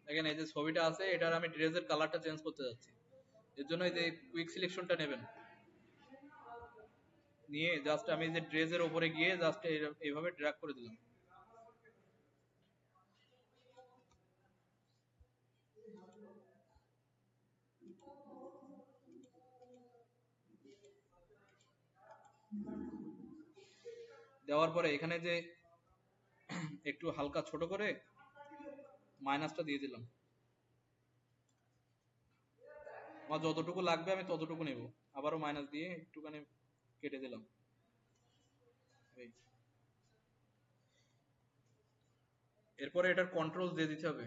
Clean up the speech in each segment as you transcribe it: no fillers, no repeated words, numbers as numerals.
দেখেন এই যে ছবিটা আছে, এটার আমি ড্রেসের কালারটা চেঞ্জ করতে যাচ্ছি। এর জন্য এই যে কুইক সিলেকশনটা নেবেন, নিয়ে জাস্ট আমি যে ড্রেসের উপরে গিয়ে জাস্ট এইভাবে ড্র্যাগ করে দিলাম। দেওয়ার পরে এখানে যে একটু হালকা ছোট করে মাইনাসটা দিয়ে দিলাম। আমার যতটুকু লাগবে আমি ততটুকু নেব, আবারও মাইনাস দিয়ে একটুখানি কেটে দিলাম। এই এরপরে এটার কন্ট্রোল দিয়ে দিতে হবে,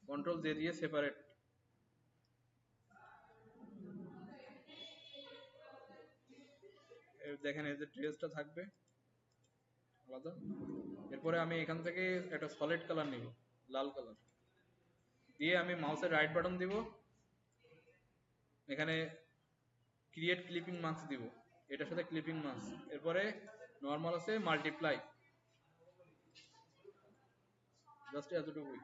কন্ট্রোল দিয়ে দিয়ে সেপারেট। দেখেন এই যে ড্রেসটা থাকবে আলাদা। এরপরে আমি এখান থেকে একটা সলিড কালার নিব, লাল কালার দিয়ে আমি মাউসের রাইট বাটন দিব, এখানে ক্রিয়েট ক্লিপিং মাস্ক দিব, এটার সাথে ক্লিপিং মাস্ক। এরপরে নর্মাল আছে মাল্টিপ্লাই, জাস্ট এতটুকুই।